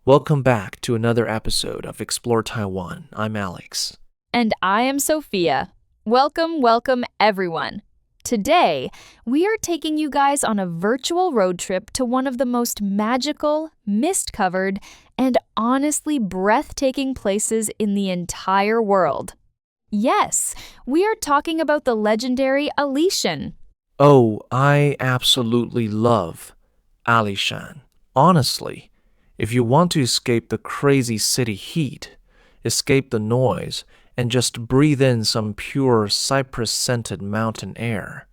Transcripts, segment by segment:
Welcome back to another episode of Explore Taiwan. I'm Alex. And I am Sophia. Welcome, everyone. Today, we are taking you guys on a virtual road trip to one of the most magical, mist-covered, and honestly breathtaking places in the entire world. Yes, we are talking about the legendary Alishan. Oh, I absolutely love Alishan. Honestly, if you want to escape the crazy city heat, escape the noise, and just breathe in some pure cypress-scented mountain air,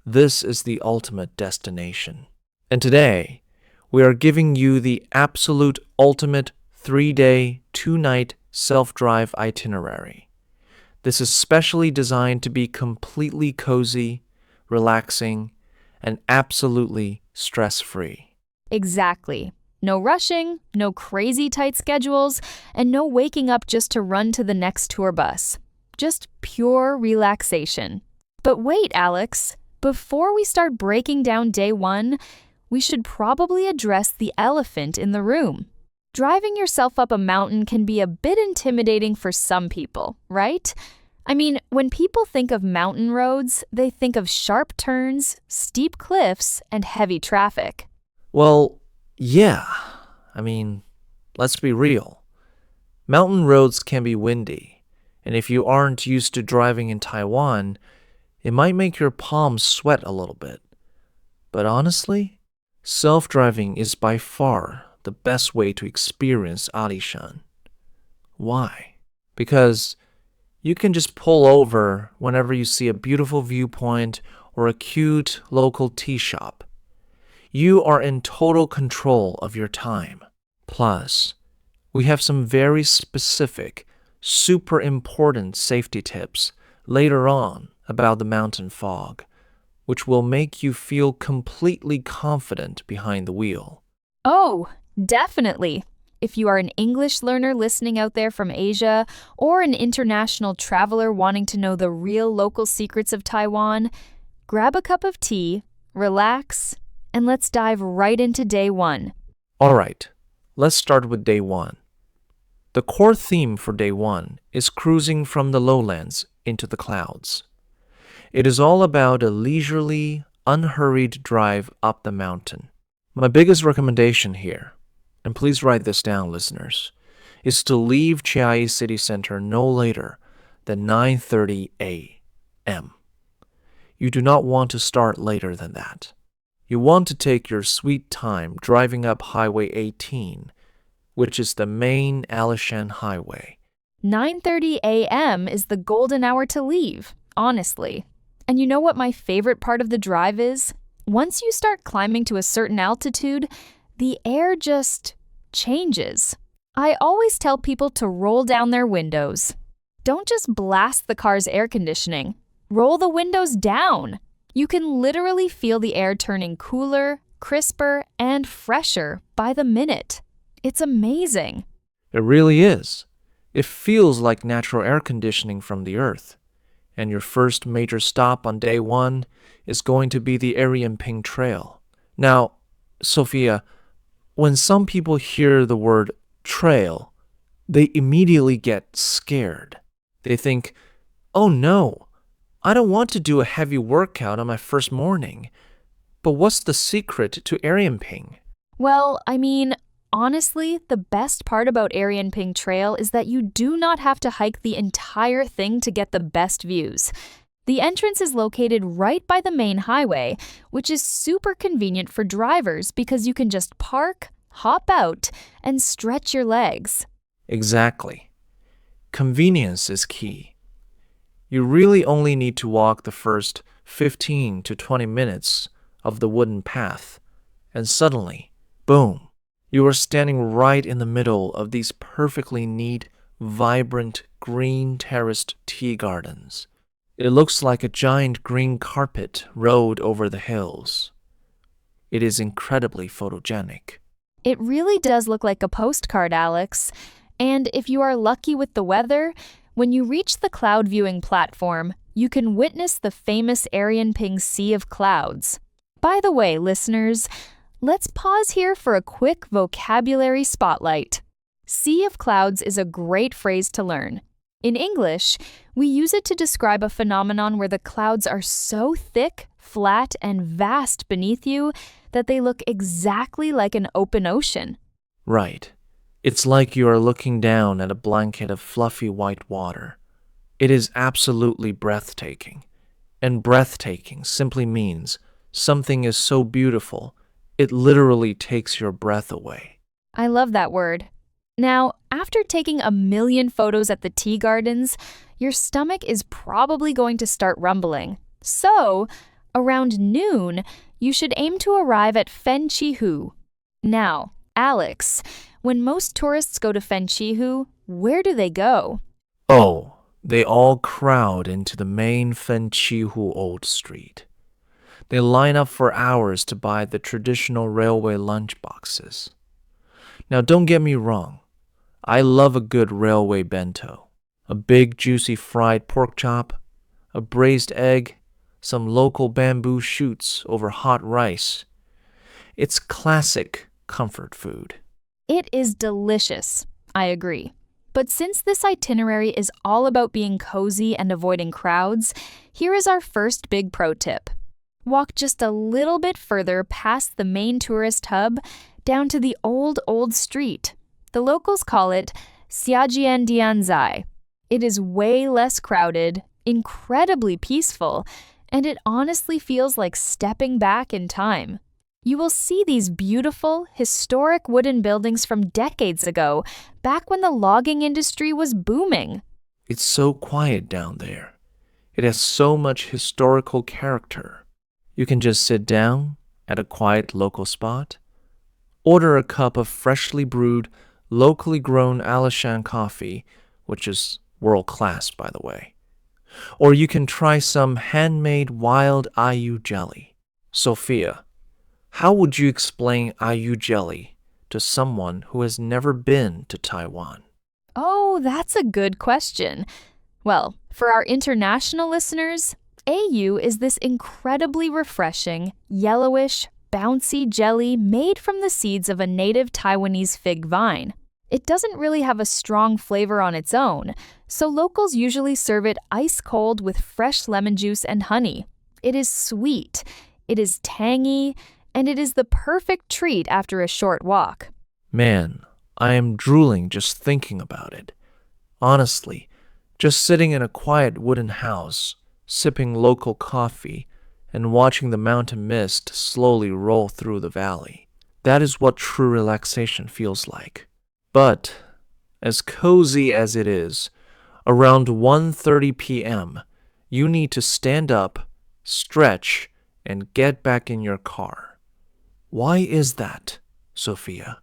this is the ultimate destination. And today, we are giving you the absolute ultimate 3-day, 2-night self-drive itinerary. This is specially designed to be completely cozy, relaxing, and absolutely stress-free. Exactly. No rushing, no crazy tight schedules, and no waking up just to run to the next tour bus. Just pure relaxation. But wait, Alex. Before we start breaking down day one, we should probably address the elephant in the room. Driving yourself up a mountain can be a bit intimidating for some people, right? I mean, when people think of mountain roads, they think of sharp turns, steep cliffs, and heavy traffic. Well, yeah. Let's be real. Mountain roads can be windy, and if you aren't used to driving in Taiwan, it might make your palms sweat a little bit. But honestly, self-driving is by far the best way to experience Alishan. Why? Because you can just pull over whenever you see a beautiful viewpoint or a cute local tea shop. You are in total control of your time. Plus, we have some very specific, super important safety tips later on about the mountain fog, which will make you feel completely confident behind the wheel. Oh, definitely. If you are an English learner listening out there from Asia or an international traveler wanting to know the real local secrets of Taiwan, grab a cup of tea, relax, and let's dive right into day one. All right, let's start with day one. The core theme for day one is cruising from the lowlands into the clouds. It is all about a leisurely, unhurried drive up the mountain. My biggest recommendation here, and please write this down, listeners, is to leave Chiayi City Center no later than 9:30 a.m. You do not want to start later than that. You want to take your sweet time driving up Highway 18, which is the main Alishan highway. 9:30 a.m. is the golden hour to leave, honestly. And you know what my favorite part of the drive is? Once you start climbing to a certain altitude, the air just changes. I always tell people to roll down their windows. Don't just blast the car's air conditioning. Roll the windows down. You can literally feel the air turning cooler, crisper, and fresher by the minute. It's amazing. It really is. It feels like natural air conditioning from the earth. And your first major stop on day one is going to be the Arianping Trail. Now, Sophia, when some people hear the word trail, they immediately get scared. They think, oh no, I don't want to do a heavy workout on my first morning. But what's the secret to Arianping? Well, honestly, the best part about Arianping Trail is that you do not have to hike the entire thing to get the best views. The entrance is located right by the main highway, which is super convenient for drivers because you can just park, hop out, and stretch your legs. Exactly. Convenience is key. You really only need to walk the first 15 to 20 minutes of the wooden path, and suddenly, boom, you are standing right in the middle of these perfectly neat, vibrant, green terraced tea gardens. It looks like a giant green carpet rolled over the hills. It is incredibly photogenic. It really does look like a postcard, Alex. And if you are lucky with the weather, when you reach the cloud viewing platform, you can witness the famous Arianping Sea of Clouds. By the way, listeners, Let's pause here for a quick vocabulary spotlight. Sea of clouds is a great phrase to learn. In English, we use it to describe a phenomenon where the clouds are so thick, flat, and vast beneath you that they look exactly like an open ocean. Right. It's like you are looking down at a blanket of fluffy white water. It is absolutely breathtaking. And breathtaking simply means something is so beautiful, it literally takes your breath away. I love that word. Now, after taking a million photos at the tea gardens, your stomach is probably going to start rumbling. So, around noon, you should aim to arrive at Fenchihu. Now, Alex, when most tourists go to Fenchihu, where do they go? Oh, they all crowd into the main Fenchihu Old Street. They line up for hours to buy the traditional railway lunchboxes. Now, don't get me wrong. I love a good railway bento. A big juicy fried pork chop, a braised egg, some local bamboo shoots over hot rice. It's classic comfort food. It is delicious, I agree. But since this itinerary is all about being cozy and avoiding crowds, here is our first big pro tip. Walk just a little bit further past the main tourist hub down to the old street. The locals call it Xiajian. It is way less crowded, incredibly peaceful, and it honestly feels like stepping back in time. You will see these beautiful, historic wooden buildings from decades ago, back when the logging industry was booming. It's so quiet down there. It has so much historical character. You can just sit down at a quiet local spot, order a cup of freshly brewed, locally grown Alishan coffee, which is world-class, by the way. Or you can try some handmade wild ayu jelly. Sophia, how would you explain ayu jelly to someone who has never been to Taiwan? Oh, that's a good question. Well, for our international listeners, ayu is this incredibly refreshing, yellowish, bouncy jelly made from the seeds of a native Taiwanese fig vine. It doesn't really have a strong flavor on its own, so locals usually serve it ice cold with fresh lemon juice and honey. It is sweet, it is tangy, and it is the perfect treat after a short walk. Man, I am drooling just thinking about it. Honestly, just sitting in a quiet wooden house, sipping local coffee, and watching the mountain mist slowly roll through the valley. That is what true relaxation feels like. But, as cozy as it is, around 1:30 p.m., you need to stand up, stretch, and get back in your car. Why is that, Sophia?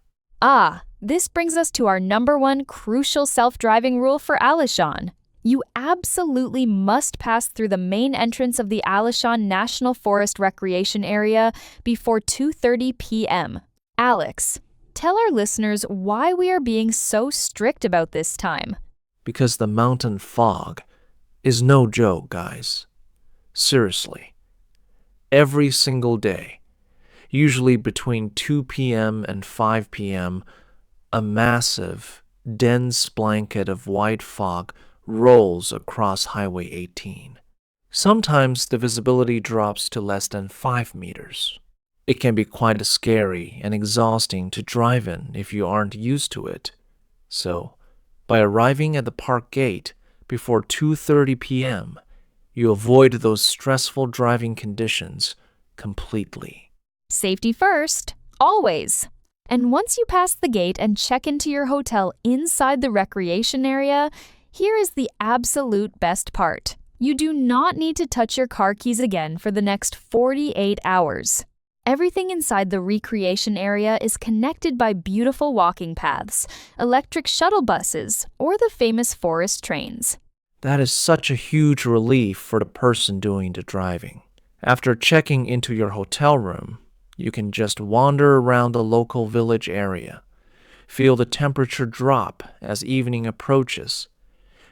This brings us to our number one crucial self-driving rule for Alishan. You absolutely must pass through the main entrance of the Alishan National Forest Recreation Area before 2:30 p.m. Alex, tell our listeners why we are being so strict about this time. Because the mountain fog is no joke, guys. Seriously. Every single day, usually between 2 p.m. and 5 p.m., a massive, dense blanket of white fog rolls across Highway 18. Sometimes the visibility drops to less than 5 meters. It can be quite scary and exhausting to drive in if you aren't used to it. So, by arriving at the park gate before 2:30 p.m., you avoid those stressful driving conditions completely. Safety first, always. And once you pass the gate and check into your hotel inside the recreation area, here is the absolute best part. You do not need to touch your car keys again for the next 48 hours. Everything inside the recreation area is connected by beautiful walking paths, electric shuttle buses, or the famous forest trains. That is such a huge relief for the person doing the driving. After checking into your hotel room, you can just wander around the local village area, feel the temperature drop as evening approaches,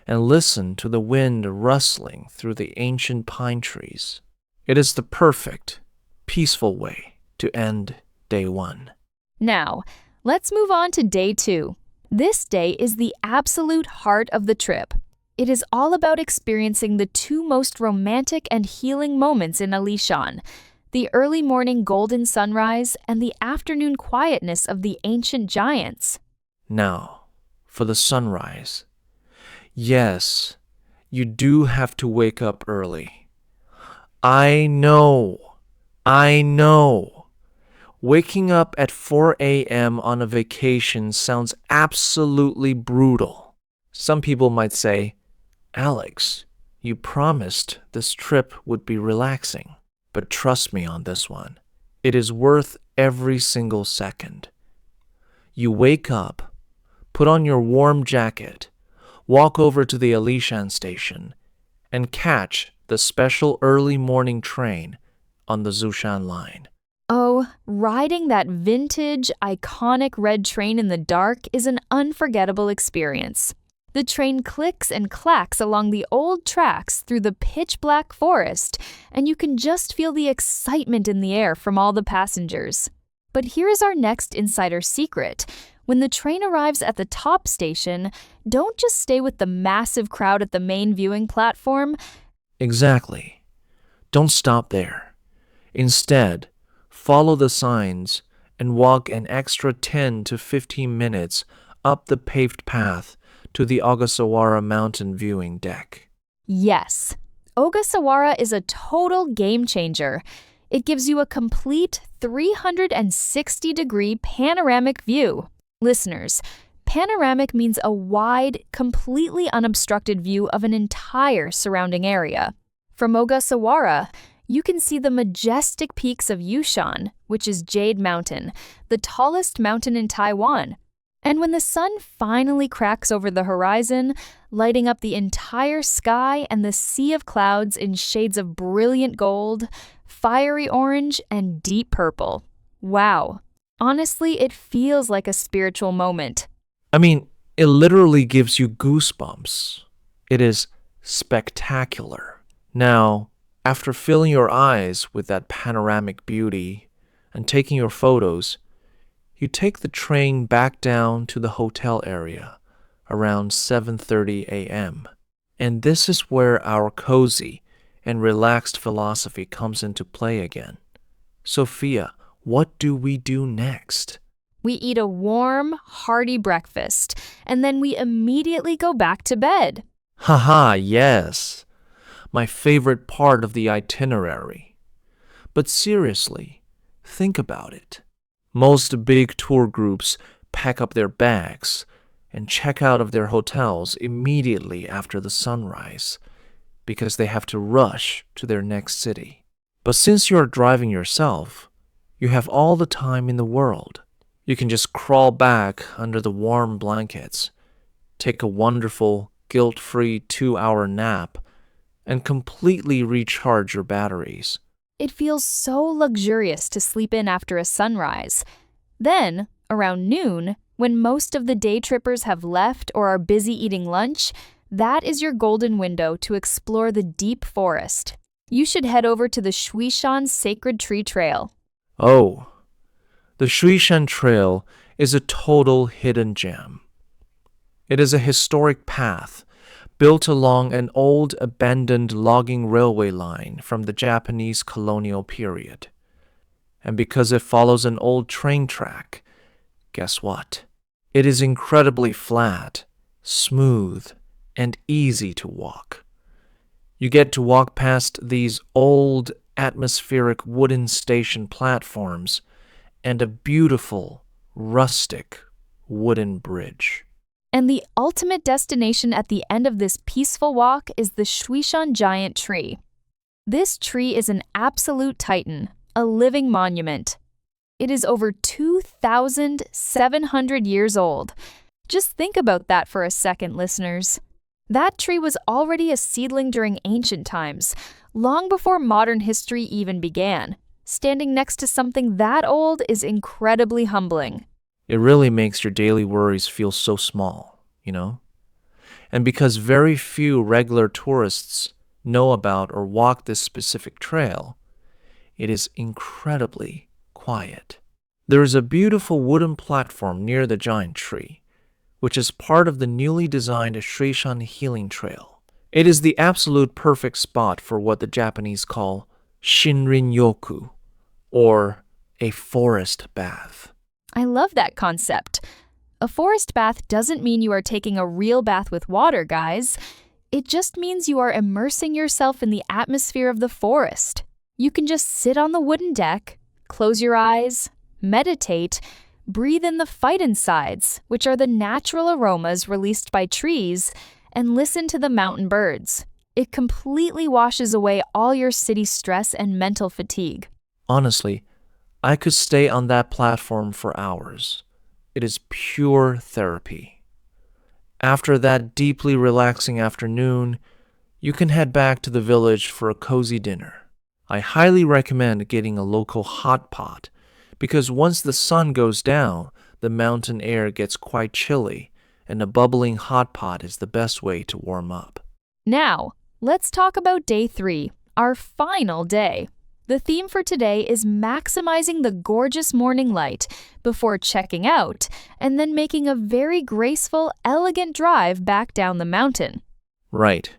and listen to the wind rustling through the ancient pine trees. It is the perfect, peaceful way to end day 1. Now, let's move on to day 2. This day is the absolute heart of the trip. It is all about experiencing the two most romantic and healing moments in Alishan, the early morning golden sunrise and the afternoon quietness of the ancient giants. Now, for the sunrise. Yes, you do have to wake up early. I know. Waking up at 4 a.m. on a vacation sounds absolutely brutal. Some people might say, Alex, you promised this trip would be relaxing. But trust me on this one. It is worth every single second. You wake up, put on your warm jacket, walk over to the Alishan station, and catch the special early morning train on the Zushan line. Oh, riding that vintage, iconic red train in the dark is an unforgettable experience. The train clicks and clacks along the old tracks through the pitch-black forest, and you can just feel the excitement in the air from all the passengers. But here's our next insider secret. When the train arrives at the top station, don't just stay with the massive crowd at the main viewing platform. Exactly. Don't stop there. Instead, follow the signs and walk an extra 10 to 15 minutes up the paved path to the Ogasawara mountain viewing deck. Yes, Ogasawara is a total game changer. It gives you a complete 360-degree panoramic view. Listeners, panoramic means a wide, completely unobstructed view of an entire surrounding area. From Ogasawara, you can see the majestic peaks of Yushan, which is Jade Mountain, the tallest mountain in Taiwan. And when the sun finally cracks over the horizon, lighting up the entire sky and the sea of clouds in shades of brilliant gold, fiery orange, and deep purple. Wow. Honestly, it feels like a spiritual moment. I mean, it literally gives you goosebumps. It is spectacular. Now, after filling your eyes with that panoramic beauty and taking your photos, you take the train back down to the hotel area around 7:30 a.m. And this is where our cozy and relaxed philosophy comes into play again. Sophia, what do we do next? We eat a warm, hearty breakfast, and then we immediately go back to bed. Haha, yes. My favorite part of the itinerary. But seriously, think about it. Most big tour groups pack up their bags and check out of their hotels immediately after the sunrise because they have to rush to their next city. But since you're driving yourself, you have all the time in the world. You can just crawl back under the warm blankets, take a wonderful, guilt-free 2-hour nap, and completely recharge your batteries. It feels so luxurious to sleep in after a sunrise. Then, around noon, when most of the day trippers have left or are busy eating lunch, that is your golden window to explore the deep forest. You should head over to the Shuishan Sacred Tree Trail. Oh, the Shuishan Trail is a total hidden gem. It is a historic path built along an old abandoned logging railway line from the Japanese colonial period. And because it follows an old train track, guess what? It is incredibly flat, smooth, and easy to walk. You get to walk past these old atmospheric wooden station platforms and a beautiful, rustic wooden bridge. And the ultimate destination at the end of this peaceful walk is the Shuishan Giant Tree. This tree is an absolute titan, a living monument. It is over 2,700 years old. Just think about that for a second, listeners. That tree was already a seedling during ancient times, long before modern history even began. Standing next to something that old is incredibly humbling. It really makes your daily worries feel so small, you know? And because very few regular tourists know about or walk this specific trail, it is incredibly quiet. There is a beautiful wooden platform near the giant tree, which is part of the newly designed Shishan Healing Trail. It is the absolute perfect spot for what the Japanese call Shinrin-yoku, or a forest bath. I love that concept. A forest bath doesn't mean you are taking a real bath with water, guys. It just means you are immersing yourself in the atmosphere of the forest. You can just sit on the wooden deck, close your eyes, meditate, breathe in the phytoncides, which are the natural aromas released by trees, and listen to the mountain birds. It completely washes away all your city stress and mental fatigue. Honestly, I could stay on that platform for hours. It is pure therapy. After that deeply relaxing afternoon, you can head back to the village for a cozy dinner. I highly recommend getting a local hot pot, because once the sun goes down, the mountain air gets quite chilly, and a bubbling hot pot is the best way to warm up. Now, let's talk about day 3, our final day. The theme for today is maximizing the gorgeous morning light before checking out and then making a very graceful, elegant drive back down the mountain. Right.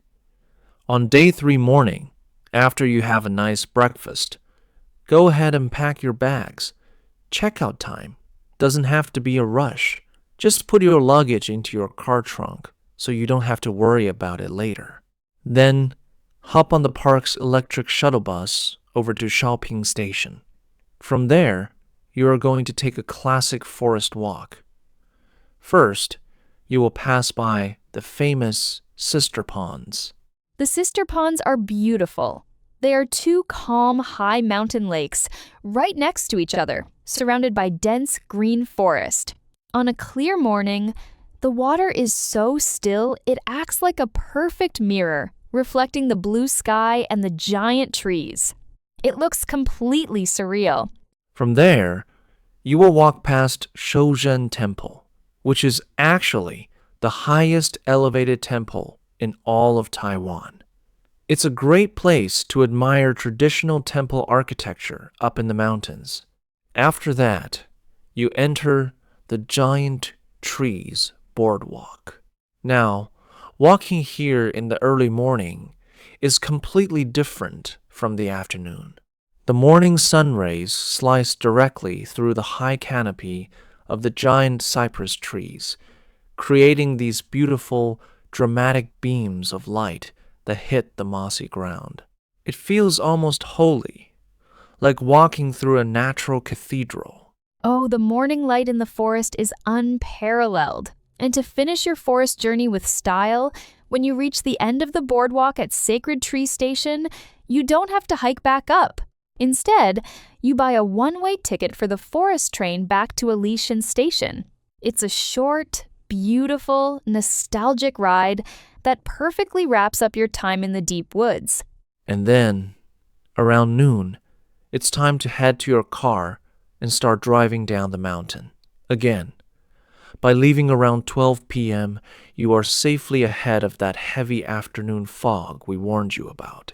On day 3 morning, after you have a nice breakfast, go ahead and pack your bags. Checkout time doesn't have to be a rush. Just put your luggage into your car trunk so you don't have to worry about it later. Then, hop on the park's electric shuttle bus over to Xiaoping Station. From there, you are going to take a classic forest walk. First, you will pass by the famous sister ponds. The sister ponds are beautiful. They are 2 calm, high mountain lakes right next to each other, surrounded by dense green forest. On a clear morning, the water is so still it acts like a perfect mirror, reflecting the blue sky and the giant trees. It looks completely surreal. From there, you will walk past Shouzhen Temple, which is actually the highest elevated temple in all of Taiwan. It's a great place to admire traditional temple architecture up in the mountains. After that, you enter the giant trees boardwalk. Now, walking here in the early morning is completely different from the afternoon. The morning sun rays slice directly through the high canopy of the giant cypress trees, creating these beautiful, dramatic beams of light that hit the mossy ground. It feels almost holy, like walking through a natural cathedral. Oh, the morning light in the forest is unparalleled. And to finish your forest journey with style, when you reach the end of the boardwalk at Sacred Tree Station, you don't have to hike back up. Instead, you buy a one-way ticket for the forest train back to Alishan Station. It's a short, beautiful, nostalgic ride that perfectly wraps up your time in the deep woods. And then, around noon, it's time to head to your car and start driving down the mountain. Again, by leaving around 12 p.m., you are safely ahead of that heavy afternoon fog we warned you about.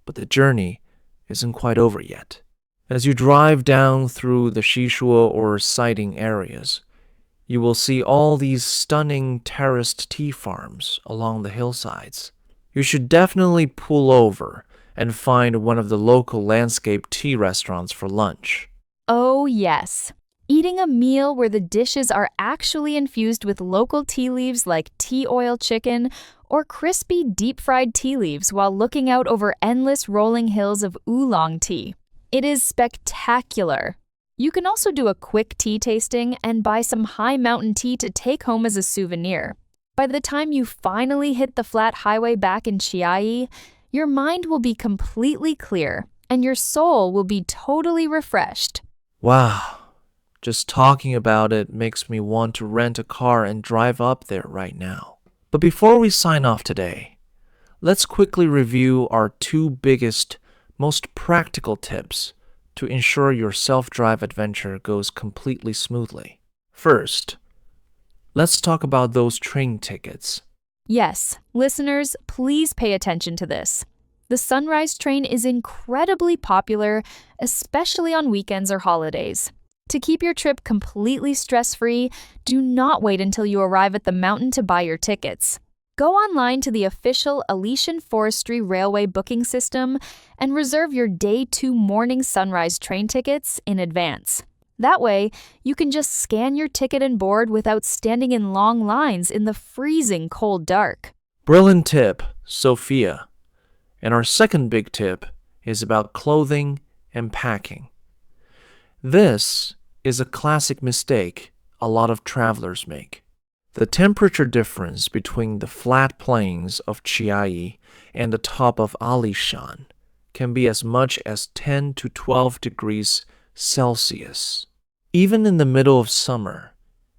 But the journey isn't quite over yet. As you drive down through the Shishuo or sighting areas, you will see all these stunning terraced tea farms along the hillsides. You should definitely pull over and find one of the local landscape tea restaurants for lunch. Oh, yes. Eating a meal where the dishes are actually infused with local tea leaves like tea oil chicken or crispy deep-fried tea leaves while looking out over endless rolling hills of oolong tea. It is spectacular. You can also do a quick tea tasting and buy some high mountain tea to take home as a souvenir. By the time you finally hit the flat highway back in Chiayi, your mind will be completely clear and your soul will be totally refreshed. Wow. Just talking about it makes me want to rent a car and drive up there right now. But before we sign off today, let's quickly review our 2 biggest, most practical tips to ensure your self-drive adventure goes completely smoothly. First, let's talk about those train tickets. Yes, listeners, please pay attention to this. The Sunrise train is incredibly popular, especially on weekends or holidays. To keep your trip completely stress-free, do not wait until you arrive at the mountain to buy your tickets. Go online to the official Alishan Forestry Railway booking system and reserve your Day 2 morning sunrise train tickets in advance. That way, you can just scan your ticket and board without standing in long lines in the freezing cold dark. Brilliant tip, Sophia. And our second big tip is about clothing and packing. This is a classic mistake a lot of travelers make. The temperature difference between the flat plains of Chiayi and the top of Alishan can be as much as 10 to 12 degrees Celsius. Even in the middle of summer,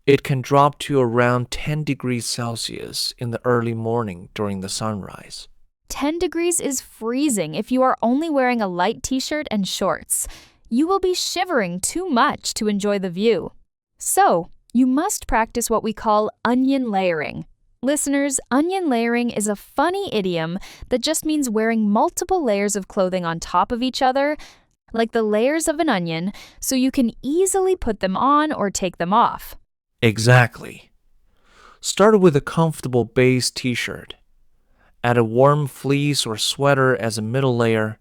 it can drop to around 10 degrees Celsius in the early morning during the sunrise. 10 degrees is freezing if you are only wearing a light t-shirt and shorts. You will be shivering too much to enjoy the view. So, you must practice what we call onion layering. Listeners, onion layering is a funny idiom that just means wearing multiple layers of clothing on top of each other, like the layers of an onion, so you can easily put them on or take them off. Exactly. Start with a comfortable base t-shirt. Add a warm fleece or sweater as a middle layer,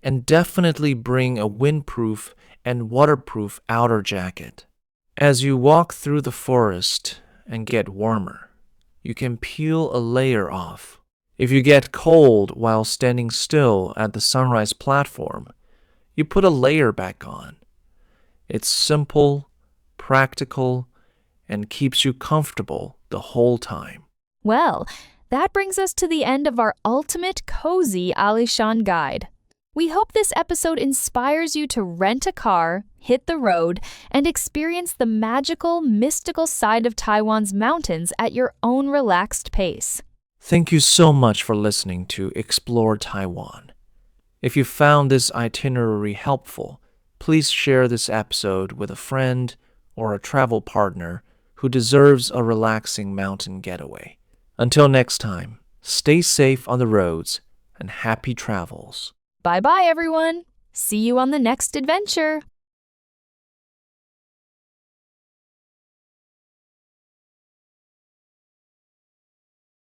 and definitely bring a windproof and waterproof outer jacket. As you walk through the forest and get warmer, you can peel a layer off. If you get cold while standing still at the sunrise platform, you put a layer back on. It's simple, practical, and keeps you comfortable the whole time. Well, that brings us to the end of our ultimate cozy Alishan guide. We hope this episode inspires you to rent a car, hit the road, and experience the magical, mystical side of Taiwan's mountains at your own relaxed pace. Thank you so much for listening to Explore Taiwan. If you found this itinerary helpful, please share this episode with a friend or a travel partner who deserves a relaxing mountain getaway. Until next time, stay safe on the roads and happy travels. Bye-bye, everyone. See you on the next adventure.